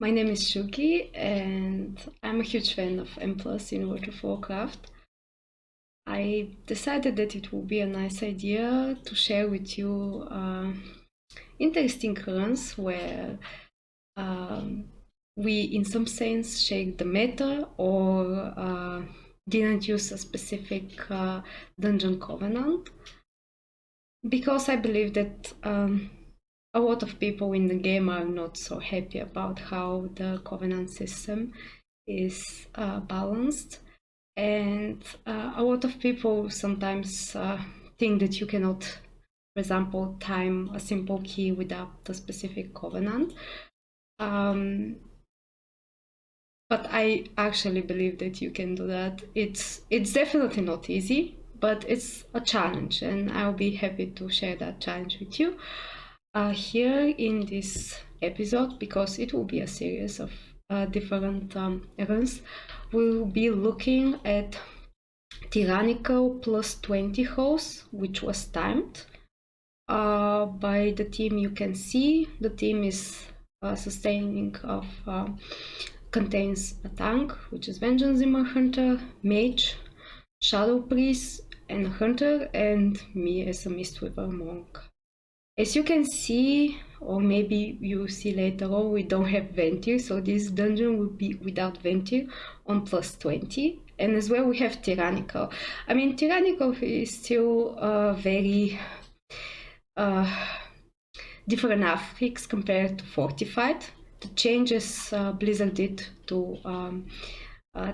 My name is Shuki, and I'm a huge fan of M+ in World of Warcraft. I decided that it would be a nice idea to share with you interesting runs where we, in some sense, shake the meta or didn't use a specific dungeon covenant, because I believe that a lot of people in the game are not so happy about how the covenant system is balanced, and a lot of people sometimes think that you cannot, for example, time a simple key without a specific covenant. But I actually believe that you can do that. It's definitely not easy, but it's a challenge, and I'll be happy to share that challenge with you here in this episode, because it will be a series of different runs. We'll be looking at Tyrannical plus 20 hosts, which was timed by the team. You can see the team is sustaining of contains a tank, which is Vengeance Zimmer Hunter, Mage, Shadow Priest, and Hunter, and me as a Mistweaver Monk. As you can see, or maybe you see later on, we don't have VENTHYR, so this dungeon will be without VENTHYR on plus 20. And as well, we have Tyrannical. I mean, Tyrannical is still very different affix compared to Fortified. The changes Blizzard did to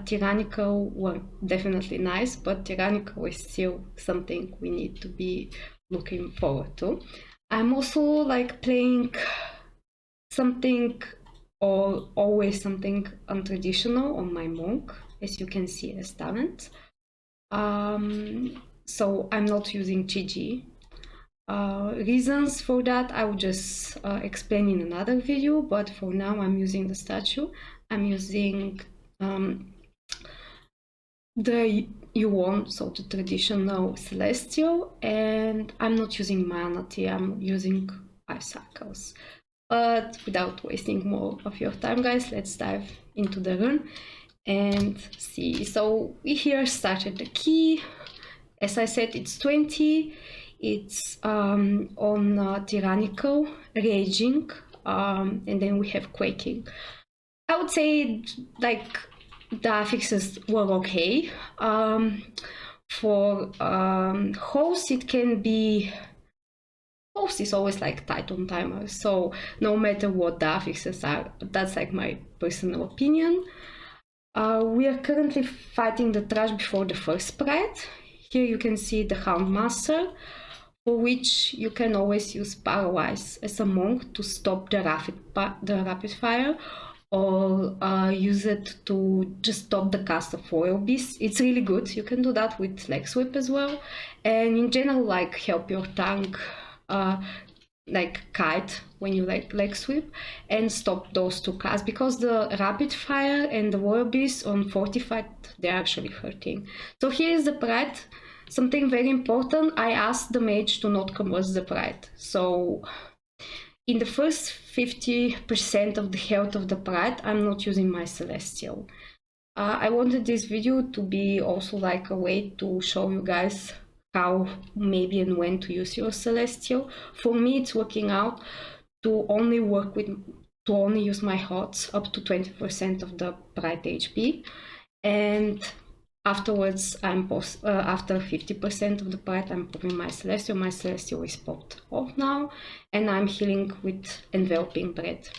Tyrannical were definitely nice, but Tyrannical is still something we need to be looking forward to. I'm also like playing something, or always something untraditional on my monk, as you can see as talent. So I'm not using GG. Reasons for that I will just explain in another video, but for now I'm using the statue. I'm using the U1, so the traditional Celestial, and I'm not using Mana Tea, I'm using 5 cycles. But without wasting more of your time, guys, let's dive into the run and see. So we here started the key. As I said, it's 20. It's on Tyrannical, Raging, and then we have Quaking. I would say like the affixes were okay. For host, it can be, host is always like tight on timer, so no matter what the affixes are, that's like my personal opinion. We are currently fighting the trash before the first sprite. Here you can see the Houndmaster, for which you can always use Paralyze as a monk to stop the rapid fire, or use it to just stop the cast of Royal Beast. It's really good. You can do that with Leg Sweep as well, and in general, like, help your tank like kite when you like Leg Sweep and stop those two casts, because the rapid fire and the Royal Beast on Fortified, they're actually hurting. So here is the Pride. Something very important, I asked the mage to not convert the Pride. So in the first 50% of the health of the Pride, I'm not using my Celestial. I wanted this video to be also like a way to show you guys how, maybe, and when to use your Celestial. For me, it's working out to only use my HOTS up to 20% of the Pride HP, and afterwards, after 50% of the Pride, I'm popping my Celestial. My Celestial is popped off now, and I'm healing with Enveloping Bread.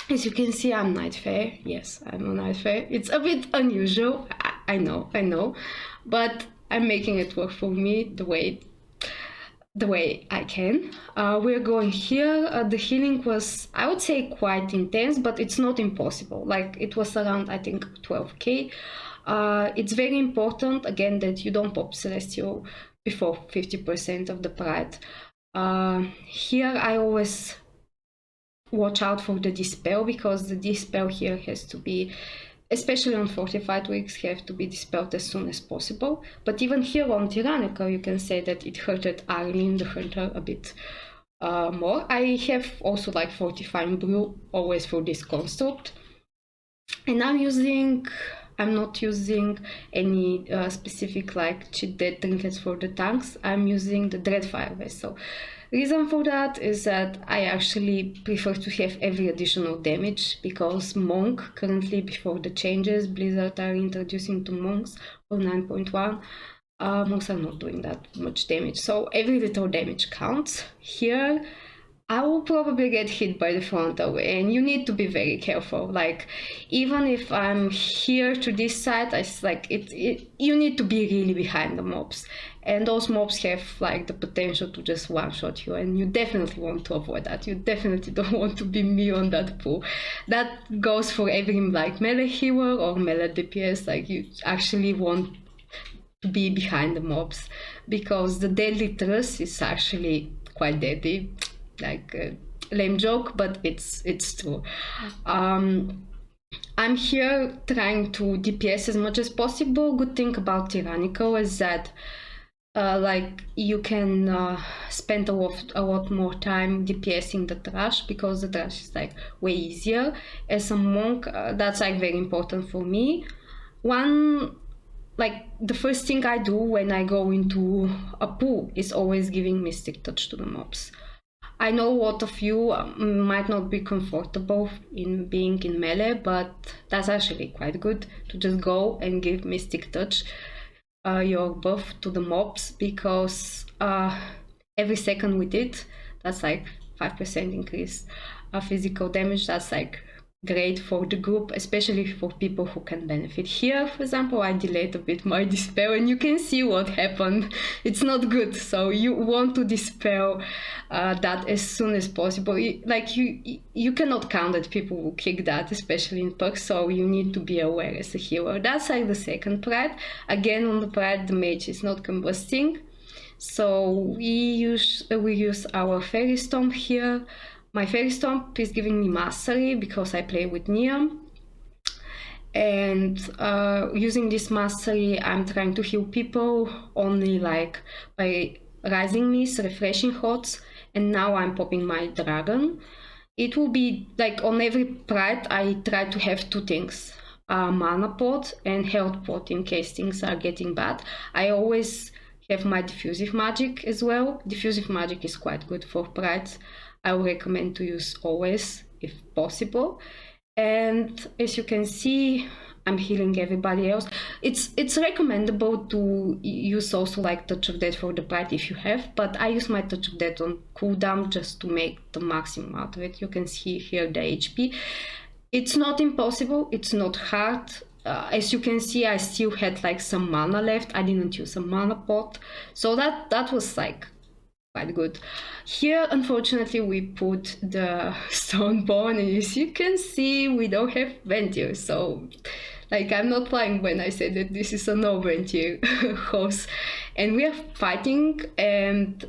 As you can see, I'm Nightfare. Yes, I'm a Nightfare. It's a bit unusual, I know, but I'm making it work for me the way I can. We're going here. The healing was, I would say, quite intense, but it's not impossible. Like, it was around, I think, 12k. It's very important, again, that you don't pop Celestial before 50% of the Pride. Here I always watch out for the Dispel, because the Dispel here has to be, especially on Fortified weeks, have to be dispelled as soon as possible. But even here on Tyrannical, you can say that it hurted Armin the Hunter a bit more. I have also like fortifying brew always for this construct. And I'm not using any specific like cheat dead trinkets for the tanks. I'm using the Dreadfire vessel. Reason for that is that I actually prefer to have every additional damage, because Monk currently, before the changes Blizzard are introducing to monks for 9.1, monks are not doing that much damage. So every little damage counts. Here I will probably get hit by the frontal, and you need to be very careful. Like, even if I'm here to this side, you need to be really behind the mobs, and those mobs have like the potential to just one-shot you, and you definitely want to avoid that. You definitely don't want to be me on that pool. That goes for every like melee hero or melee DPS. Like, you actually want to be behind the mobs, because the deadly thrust is actually quite deadly. Like a lame joke, but it's true. I'm here trying to DPS as much as possible. Good thing about Tyrannical is that like you can spend a lot more time DPSing the trash, because the trash is like way easier. As a monk, that's like very important for me. The first thing I do when I go into a pool is always giving Mystic Touch to the mobs. I know a lot of you might not be comfortable in being in melee, but that's actually quite good to just go and give Mystic Touch, your buff to the mobs, because every second with it, that's like 5% increase physical damage. That's like great for the group, especially for people who can benefit. Here, for example, I delayed a bit my dispel, and you can see what happened. It's not good, so you want to dispel that as soon as possible. You cannot count that people will kick that, especially in perks, so you need to be aware as a hero. That's like the second pride. Again, on the pride, the mage is not combusting, so we use our Fairy Stomp here. My Fairy Stomp is giving me mastery because I play with Niam. And using this mastery, I'm trying to heal people only like by Rising Mist, Refreshing Hots, and now I'm popping my Dragon. It will be like on every pride, I try to have two things. Mana pot and health pot in case things are getting bad. I always have my diffusive magic as well. Diffusive magic is quite good for prides. I would recommend to use always if possible. And as you can see, I'm healing everybody else. It's recommendable to use also like Touch of Death for the pride if you have, but I use my Touch of Death on cooldown just to make the maximum out of it. You can see here the HP. It's not impossible, it's not hard. As you can see, I still had like some mana left. I didn't use a mana pot, so that was like quite good. Here, unfortunately, we put the Stonebone, and as you can see, we don't have VENTHYR. So, like, I'm not lying when I say that this is a no VENTHYR host. And we are fighting, and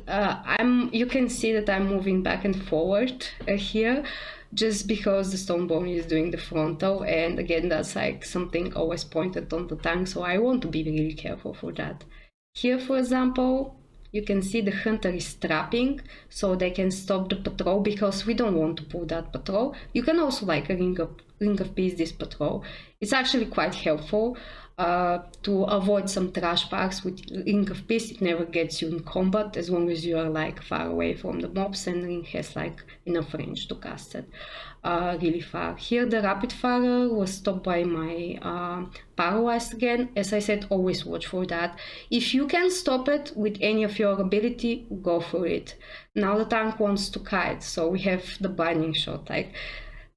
you can see that I'm moving back and forward here, just because the Stonebone is doing the frontal, and again, that's like something always pointed on the tank, so I want to be really careful for that. Here, for example, you can see the hunter is trapping, so they can stop the patrol, because we don't want to pull that patrol. You can also like ring of peace this patrol. It's actually quite helpful to avoid some trash packs with ring of peace. It never gets you in combat as long as you are like far away from the mobs, and ring has like enough range to cast it really far. Here the rapid fire was stopped by my paralyzed again. As I said, always watch for that. If you can stop it with any of your ability, go for it. Now the tank wants to kite, so we have the blinding shot. Like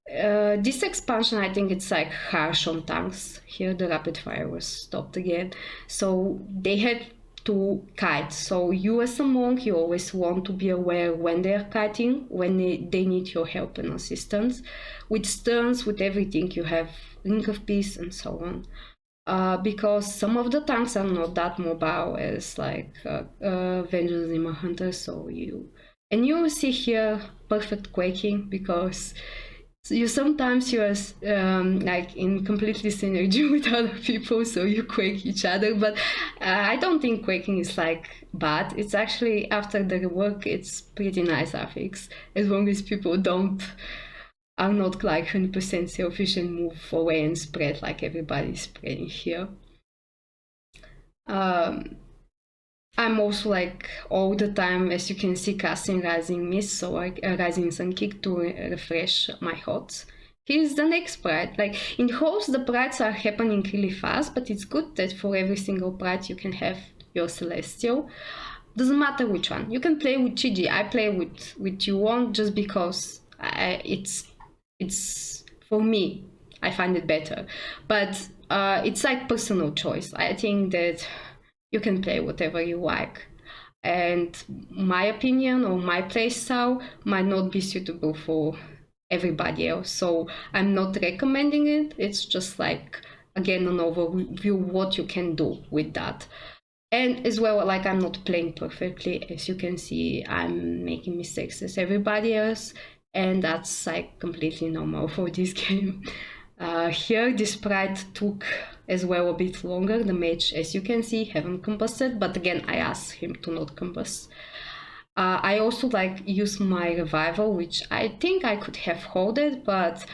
this expansion, I think it's like harsh on tanks. Here the rapid fire was stopped again, so they had to kite. So you as a monk, you always want to be aware when they're kiting, when they need your help and assistance. With stuns, with everything, you have ring of peace and so on. Because some of the tanks are not that mobile as like Vengeance Demon Hunter, so you will see here perfect quaking, because So you're like in completely synergy with other people, so you quake each other. But I don't think quaking is like bad. It's actually, after the rework, it's pretty nice affix, as long as people don't are not like 100% selfish and move away and spread like everybody's spreading here. I'm also like all the time, as you can see, casting Rising Mist, so like Rising Sun Kick to refresh my HOTS. Here's the next pride. Like in HOTS, the prides are happening really fast, but it's good that for every single pride you can have your Celestial. Doesn't matter which one. You can play with Chiji. I play with Yuan just because it's for me. I find it better, but it's like personal choice. I think that you can play whatever you like, and my opinion or my playstyle might not be suitable for everybody else, so I'm not recommending it. It's just like, again, an overview what you can do with that. And as well, like, I'm not playing perfectly. As you can see, I'm making mistakes as everybody else, and that's like completely normal for this game. Here, this sprite took as well a bit longer. The mage, as you can see, haven't combusted, but again, I asked him to not combust. I also like use my revival, which I think I could have holded, but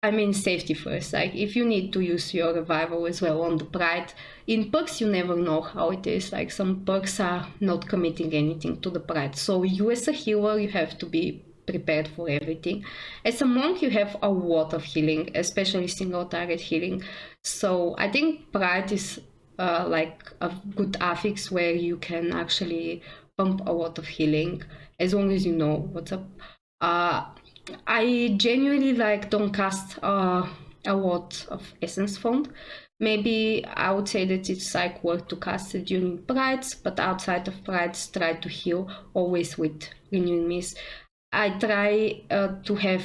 I mean, safety first. Like, if you need to use your revival as well on the pride, in perks you never know how it is. Like, some perks are not committing anything to the pride, so you as a healer, you have to be prepared for everything. As a monk, you have a lot of healing, especially single target healing. So I think pride is like a good affix where you can actually pump a lot of healing as long as you know what's up. I genuinely like don't cast a lot of Essence Font. Maybe I would say that it's like worth to cast it during prides, but outside of prides, try to heal always with Renewing Mist. I try to have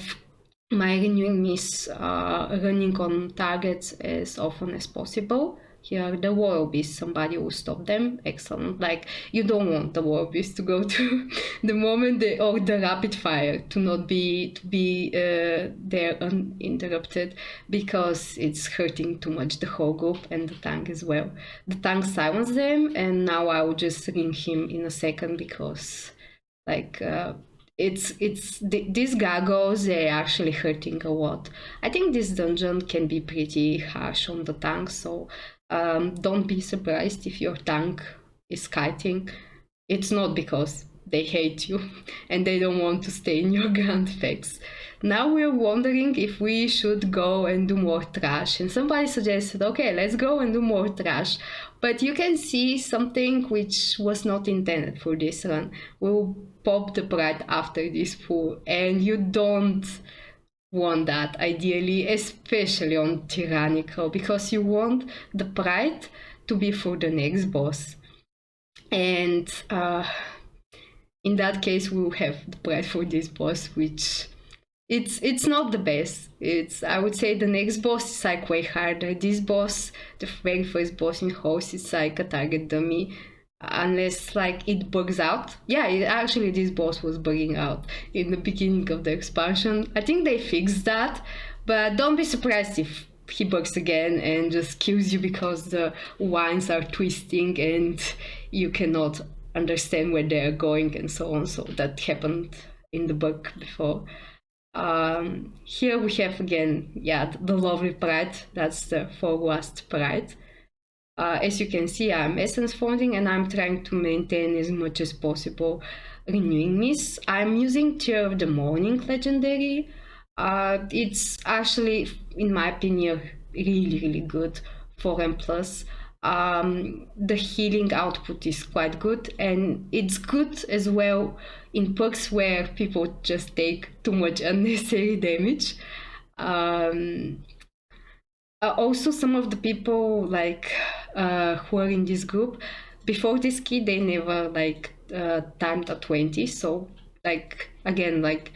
my Renewing Mist running on targets as often as possible. Here, the Warrior Beast, somebody will stop them. Excellent. Like, you don't want the Warrior Beast to go to the moment or the Rapid Fire to not be there uninterrupted, because it's hurting too much the whole group and the tank as well. The tank silenced them, and now I will just ring him in a second, because like these gargoyles, they're actually hurting a lot. I think this dungeon can be pretty harsh on the tank, so don't be surprised if your tank is kiting. It's not because they hate you and they don't want to stay in your grand effects. Now we're wondering if we should go and do more trash, and somebody suggested, okay, let's go and do more trash. But you can see something which was not intended for this run. We'll pop the pride after this pull, and you don't want that ideally, especially on Tyrannical, because you want the pride to be for the next boss. And in that case, we'll have the pride for this boss, which it's not the best. I would say the next boss is like way harder. This boss, the very first boss in host, is like a target dummy, unless like it bugs out. Yeah, actually this boss was bugging out in the beginning of the expansion. I think they fixed that, but don't be surprised if he bugs again and just kills you because the wines are twisting and you cannot understand where they're going and so on. So that happened in the bug before. Here we have again, yeah, the lovely pride. That's the foremost pride. As you can see, I'm essence founding and I'm trying to maintain as much as possible Renewing Mist. I'm using Tear of the Morning legendary. It's actually, in my opinion, really good for M+. The healing output is quite good, and it's good as well in perks where people just take too much unnecessary damage. Also, some of the people like who are in this group, before this key they never like timed a 20, so like again, like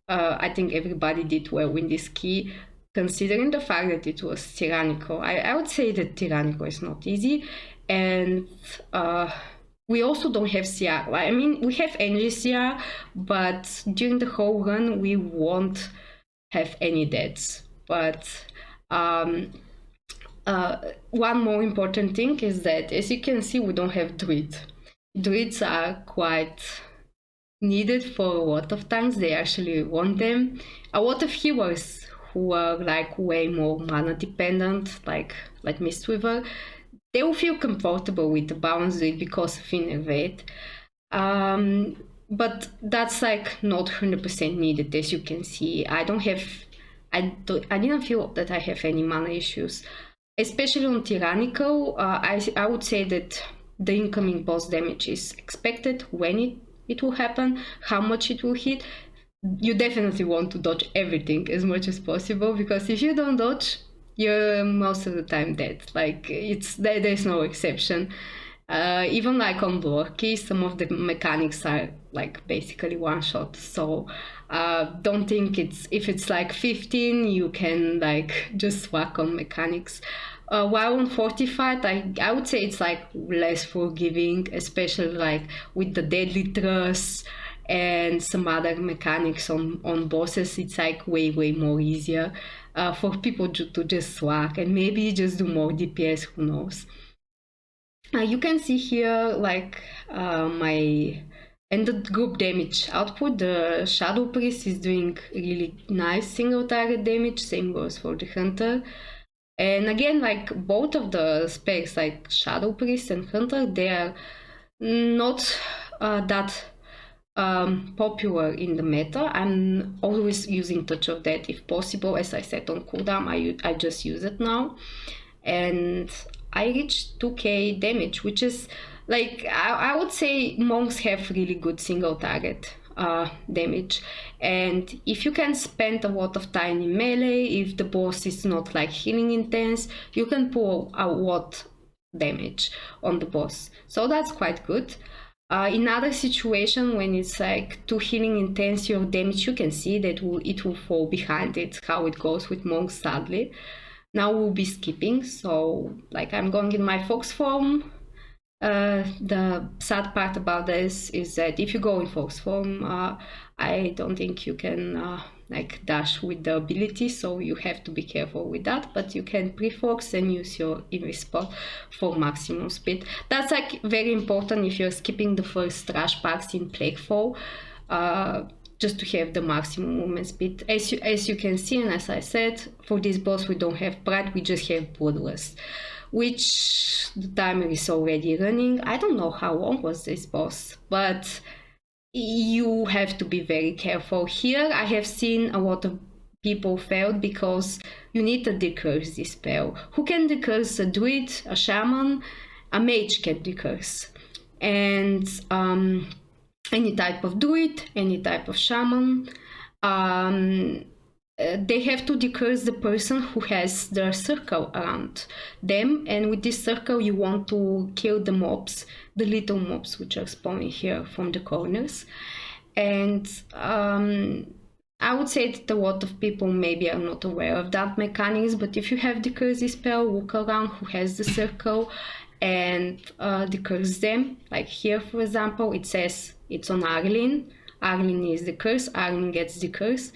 I think everybody did well in this key, considering the fact that it was Tyrannical. I would say that Tyrannical is not easy, and we also don't have CR. I mean, we have NG CR, but during the whole run we won't have any deaths. But one more important thing is that, as you can see, we don't have druids. Druids are quite needed for a lot of times. They actually want them. A lot of healers who are like way more mana dependent, like Mistweaver, they will feel comfortable with the balance druid because of Innervate. But that's like not 100% needed, as you can see. I didn't feel that I have any mana issues, especially on Tyrannical. I would say that the incoming boss damage is expected when it will happen, how much it will hit. You definitely want to dodge everything as much as possible, because if you don't dodge, you're most of the time dead. Like there's no exception. Even like on Lorky, some of the mechanics are like basically one shot. So don't think if it's like 15, you can like just whack on mechanics. While on Fortified, I would say it's like less forgiving, especially like with the Deadly Thrust and some other mechanics on bosses. It's like way more easier for people to just whack and maybe just do more DPS, who knows. You can see here like my ended group damage output. The Shadow Priest is doing really nice single target damage, same goes for the Hunter. And again, like both of the specs, like Shadow Priest and Hunter, they are not that popular in the meta. I'm always using Touch of Death if possible. As I said on cooldown, I just use it now. And I reached 2k damage, which is like, I would say monks have really good single target damage. And if you can spend a lot of time in melee, if the boss is not like healing intense, you can pull a lot damage on the boss. So that's quite good. In other situation, when it's like too healing intense your damage, you can see that it will fall behind. It's how it goes with monks, sadly. Now we'll be skipping, so like I'm going in my fox form. The sad part about this is that if you go in fox form, I don't think you can like dash with the ability, so you have to be careful with that. But you can pre-fox and use your invis spot for maximum speed. That's like very important if you're skipping the first trash packs in Plaguefall. Just to have the maximum movement speed. As you can see, and as I said, for this boss we don't have Pride, we just have Bloodlust, which the timer is already running. I don't know how long was this boss, but you have to be very careful. Here I have seen a lot of people failed because you need to decurse this spell. Who can decurse? A druid, a shaman, a mage can decurse. And any type of druid, any type of shaman, they have to decurse the person who has their circle around them. And with this circle, you want to kill the mobs, the little mobs which are spawning here from the corners. And I would say that a lot of people maybe are not aware of that mechanics, but if you have decurse spell, look around who has the circle and decurse them. Like here, for example, it says it's on Arlene. Arlene is the curse. Arlene gets the curse.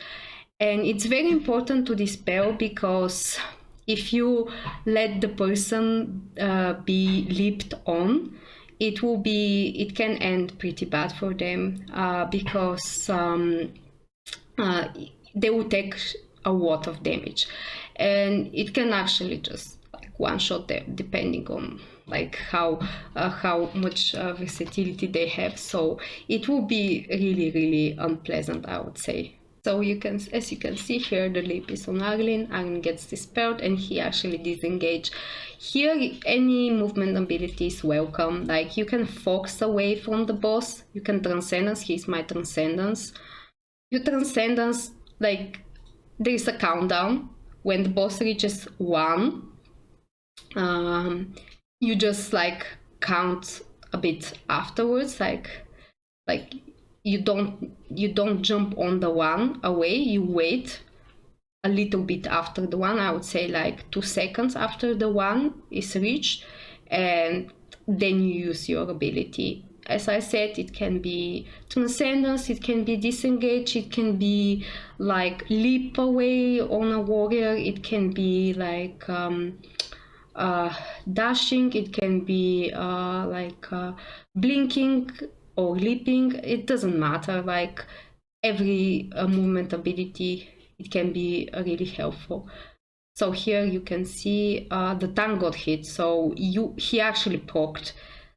And it's very important to dispel, because if you let the person be leaped on, it can end pretty bad for them, because they will take a lot of damage. And it can actually just like one-shot them, depending on like how much versatility they have. So it will be really unpleasant, I would say. So as you can see here, the leap is on Arlene. Arlene gets dispelled and he actually disengage. Here, any movement ability is welcome. Like you can fox away from the boss. You can Transcendence. Here's my Transcendence. You Transcendence, like there is a countdown. When the boss reaches 1, you just like count a bit afterwards, like you don't jump on the 1 away. You wait a little bit after the 1. I would say like 2 seconds after the 1 is reached, and then you use your ability. as I said, it can be transcendence, it can be disengage, it can be like leap away on a warrior, it can be like dashing, it can be blinking or leaping. It doesn't matter. Like every movement ability, it can be really helpful. So here you can see the tank got hit, so he actually poked.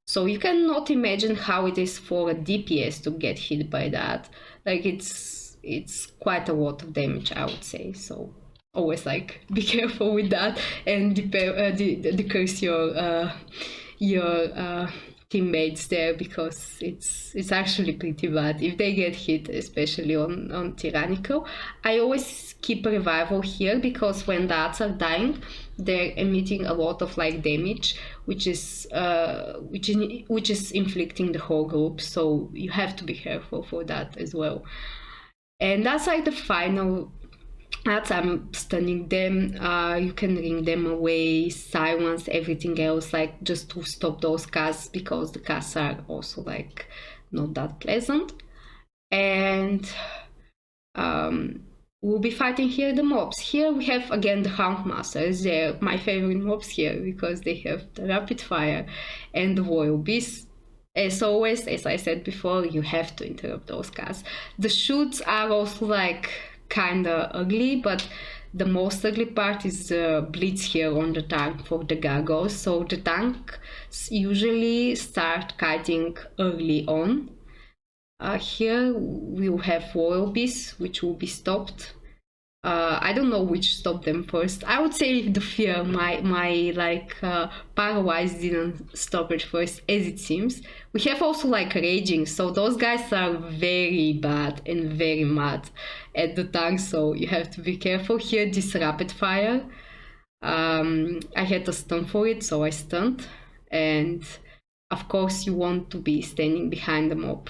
So you cannot imagine how it is for a DPS to get hit by that. Like it's quite a lot of damage, I would say. So always like be careful with that and decrease your teammates there, because it's actually pretty bad if they get hit, especially on Tyrannical. I always keep a revival here because when the ads are dying, they're emitting a lot of like damage, which is inflicting the whole group. So you have to be careful for that as well. And that's like the final. As I'm stunning them, you can ring them away, silence everything else, like just to stop those casts, because the casts are also like not that pleasant. And we'll be fighting here the mobs. Here we have again the Houndmasters. They're my favorite mobs here because they have the rapid fire and the royal beast. As always, as I said before, you have to interrupt those casts. The shoots are also like kinda ugly, but the most ugly part is the blitz here on the tank for the gargoyles. So the tanks usually start kiting early on. Here we will have royal beasts, which will be stopped. I don't know which stopped them first. I would say the fear, my paralyze didn't stop it first, as it seems. We have also like raging, so those guys are very bad and very mad at the tank, so you have to be careful. Here, this rapid fire, I had a stun for it, so I stunned. And of course you want to be standing behind the mob.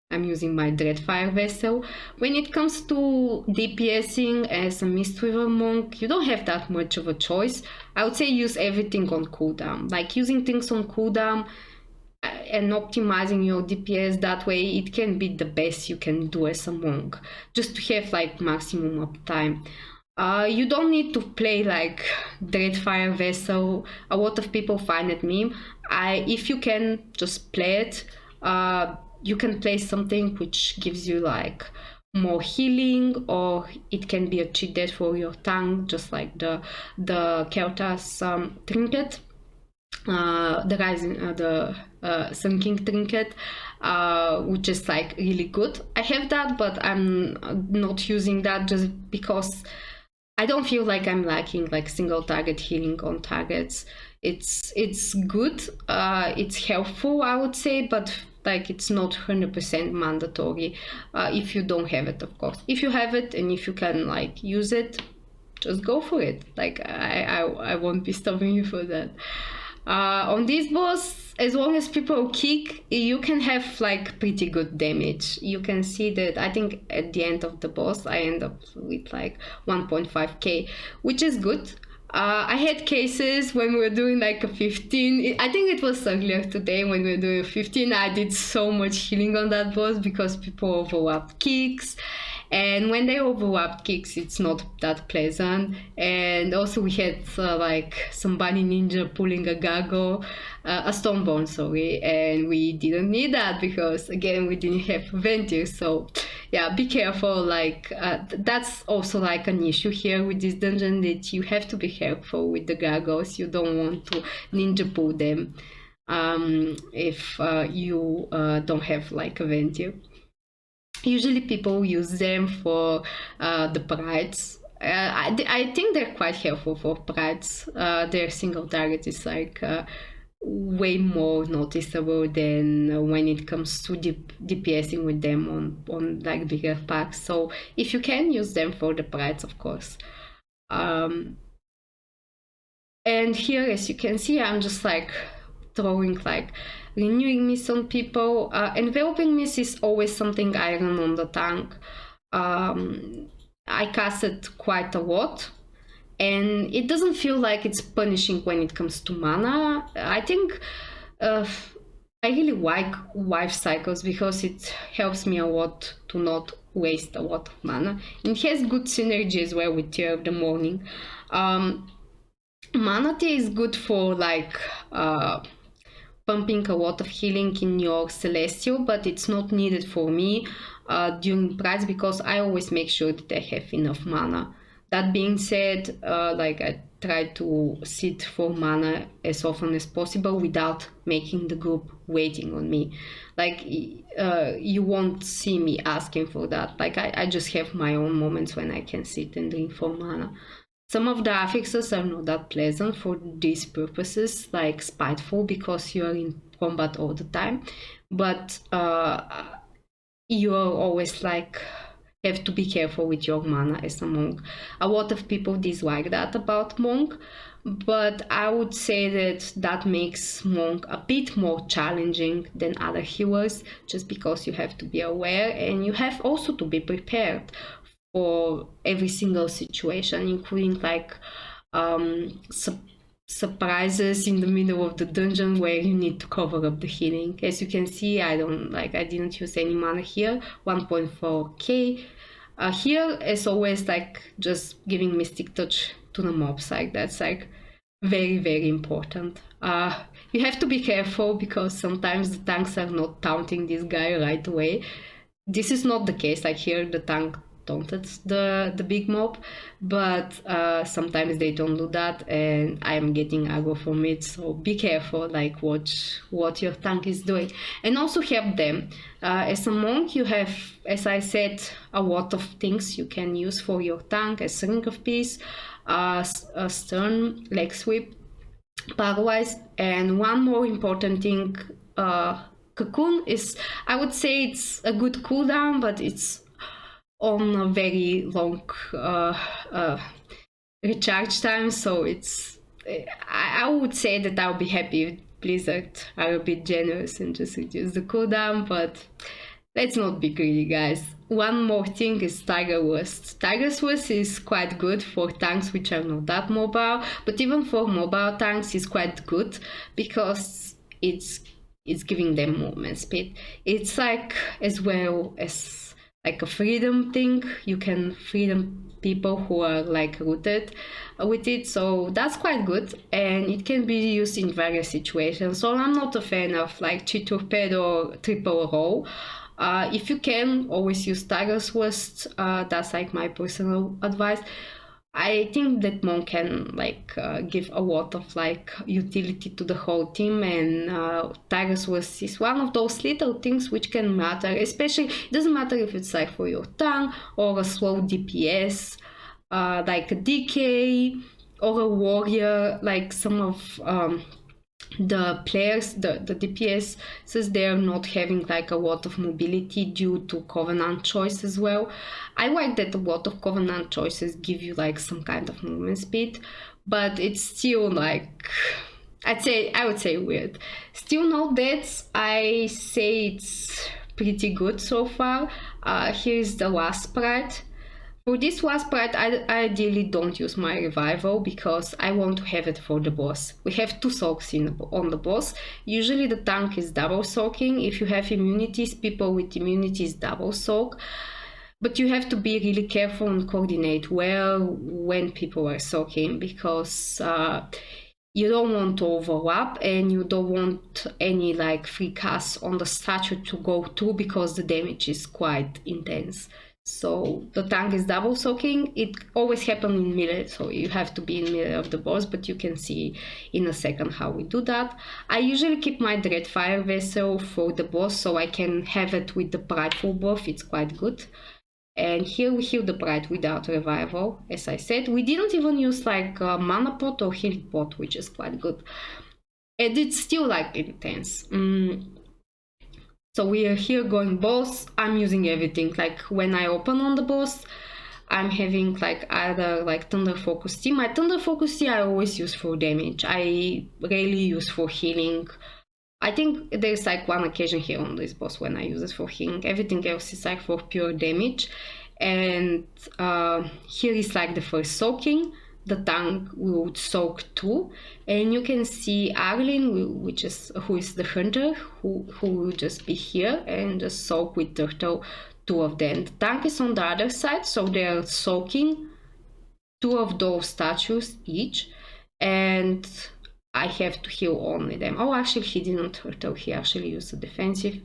I'm using my Dreadfire Vessel. When it comes to DPSing as a Mistweaver Monk, you don't have that much of a choice. I would say use everything on cooldown. Like using things on cooldown and optimizing your DPS that way, it can be the best you can do as a monk, just to have like maximum uptime. You don't need to play like Dreadfire Vessel. A lot of people find it meme. If you can just play it, you can play something which gives you like more healing, or it can be a cheat death for your tank, just like the Keltas trinket, the rising Sun King trinket, which is like really good. I have that, but I'm not using that just because I don't feel like I'm lacking like single target healing on targets. It's good, it's helpful, I would say, but like it's not 100% mandatory if you don't have it, of course. If you have it and if you can like use it, just go for it. Like I won't be stopping you for that. On this boss, as long as people kick, you can have like pretty good damage. You can see that I think at the end of the boss I end up with like 1.5k, which is good. I had cases when we were doing like a 15. I think it was earlier today when we were doing a 15. I did so much healing on that boss because people overlapped kicks. And when they overlap kicks, it's not that pleasant. And also we had like somebody ninja pulling a gargoyle, a stoneborn, sorry, and we didn't need that because again we didn't have VENTHYR. So yeah, be careful. Like that's also like an issue here with this dungeon, that you have to be careful with the gargoyles. You don't want to ninja pull them if you don't have like a VENTHYR. Usually people use them for the prides. I think they're quite helpful for prides. Their single target is like way more noticeable than when it comes to DPSing with them on like bigger packs. So if you can use them for the prides, of course. And here, as you can see, I'm just like throwing like renewing mist on people. Enveloping mist is always something I run on the tank. I cast it quite a lot, and it doesn't feel like it's punishing when it comes to mana. I think I I really like wife cycles because it helps me a lot to not waste a lot of mana. It has good synergy as well with Tear of the Morning. Um, Mana tea is good for like pumping a lot of healing in your celestial, but it's not needed for me during prides because I always make sure that I have enough mana. That being said, like I try to sit for mana as often as possible without making the group waiting on me. Like you won't see me asking for that. Like I just have my own moments when I can sit and drink for mana. Some of the affixes are not that pleasant for these purposes, like spiteful because you are in combat all the time, but you are always like have to be careful with your mana as a monk. A lot of people dislike that about monk, but I would say that that makes monk a bit more challenging than other healers, just because you have to be aware and you have also to be prepared for every single situation, including like surprises in the middle of the dungeon where you need to cover up the healing. As you can see, I didn't use any mana here. 1.4k. Here, as always, like just giving Mystic Touch to the mobs, like that's like very, very important. You have to be careful because sometimes the tanks are not taunting this guy right away. This is not the case. Like here, the tank taunted the big mob, but sometimes they don't do that, and I'm getting aggro from it. So be careful. Like watch what your tank is doing, and also help them. As a monk, you have, as I said, a lot of things you can use for your tank: as Ring of Peace, a Stern, Leg Sweep, Paralyze, and one more important thing. Cocoon is, I would say it's a good cooldown, but it's on a very long recharge time, so it's I would say that I'll be happy if Blizzard are a bit generous and just reduce the cooldown, but let's not be greedy, guys. One more thing is Tiger Wurst. Tiger Wurst is quite good for tanks which are not that mobile, but even for mobile tanks it's quite good because it's giving them movement speed. It's like as well as like a freedom thing. You can freedom people who are like rooted with it, so that's quite good, and it can be used in various situations. So I'm not a fan of like Chi Torpedo or Triple Roll. If you can, always use Tiger's Worst. That's like my personal advice. I think that Monk can like give a lot of like utility to the whole team, and Tiger's Worst is one of those little things which can matter. Especially, it doesn't matter if it's like for your tank or a slow DPS, like a DK or a warrior. Like some of the players, the DPS, says they're not having like a lot of mobility due to Covenant choice as well. I like that a lot of Covenant choices give you like some kind of movement speed, but it's still like I would say weird. Still not that I say it's pretty good so far. Here's the last sprite. For this last part, I ideally don't use my revival because I want to have it for the boss. We have 2 soaks on the boss. Usually the tank is double soaking. If you have immunities, people with immunities double soak. But you have to be really careful and coordinate well when people are soaking because you don't want to overlap and you don't want any like free casts on the statue to go through because the damage is quite intense. So the tank is double soaking. It always happens in melee, so you have to be in melee of the boss, but you can see in a second how we do that. I usually keep my Dreadfire vessel for the boss so I can have it with the Prideful buff. It's quite good. And here we heal the Pride without revival. As I said, we didn't even use like a mana pot or healing pot, which is quite good. And it's still like intense. So we are here going boss. I'm using everything. Like when I open on the boss, I'm having like either like Thunder Focus Tea. My Thunder Focus Tea I always use for damage. I rarely use for healing. I think there's like one occasion here on this boss when I use it for healing. Everything else is like for pure damage. And here is like the first soaking. the tank would soak too. And you can see Arlene, who is the hunter, who will just be here and just soak with turtle, two of them. The tank is on the other side, so they are soaking two of those statues each, and I have to heal only them. Oh, actually he didn't turtle, he actually used a defensive.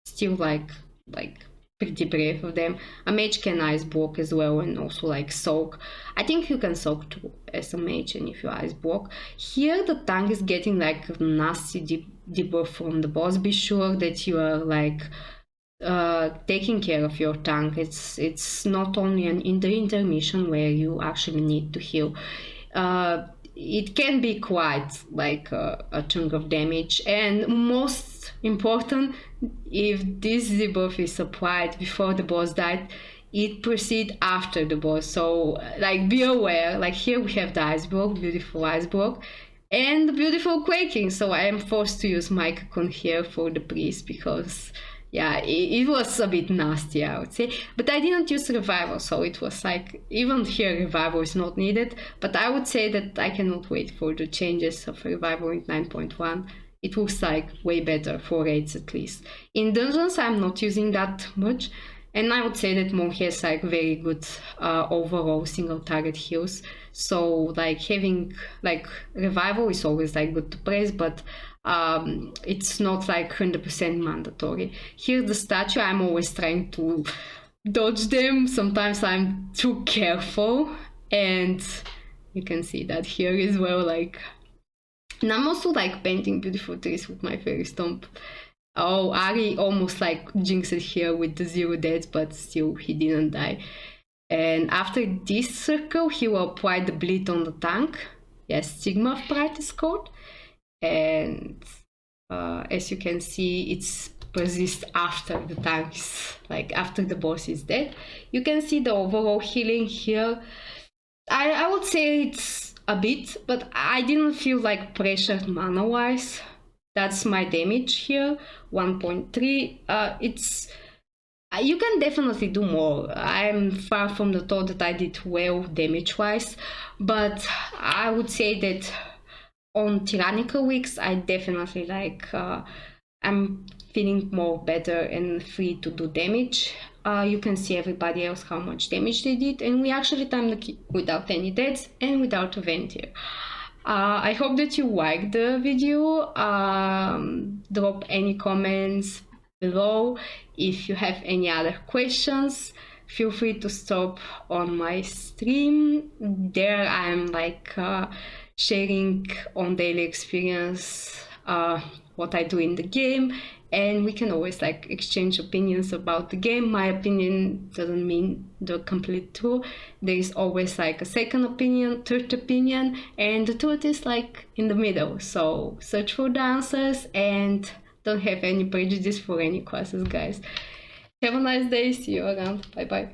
Still like pretty brave of them. A mage can ice block as well, and also like soak. I think you can soak too as a mage, and if you ice block. Here the tank is getting like a nasty debuff from the boss. Be sure that you are like taking care of your tank. It's not only in the intermission where you actually need to heal. It can be quite like a chunk of damage, and most important, if this debuff is applied before the boss died, it proceeds after the boss. So like be aware. Like here we have the ice block, beautiful ice block, and the beautiful quaking. So I am forced to use Mycocon here for the priest because yeah, it was a bit nasty, I would say. But I didn't use revival, so it was like, even here revival is not needed. But I would say that I cannot wait for the changes of revival in 9.1. It looks like way better for raids at least. In dungeons I'm not using that much, and I would say that Monk has like very good overall single target heals. So like having like revival is always like good to praise, but it's not like 100% mandatory. Here the statue, I'm always trying to dodge them. Sometimes I'm too careful, and you can see that here as well. Like, and I'm also like painting beautiful trees with my fairy stomp. Oh, Ari almost like jinxed it here with the 0 deaths, but still he didn't die. And after this circle, he will apply the bleed on the tank. Yes, Stigma of Pride is called. And as you can see, it's persists after the tank is, like after the boss is dead. You can see the overall healing here. I would say it's a bit, but I didn't feel like pressured mana wise. That's my damage here, 1.3. It's you can definitely do more. I'm far from the thought that I did well damage wise, but I would say that on Tyrannical weeks I definitely like I'm feeling more better and free to do damage. You can see everybody else how much damage they did, and we actually timed the key without any deaths and without a VENTHYR. I hope that you liked the video. Drop any comments below. If you have any other questions, feel free to stop on my stream. There I'm like sharing on daily experience what I do in the game, and we can always like exchange opinions about the game. My opinion doesn't mean the complete truth. There is always like a second opinion, third opinion, and the truth is like in the middle. So search for the answers and don't have any prejudice for any classes, guys. Have a nice day. See you around. Bye bye.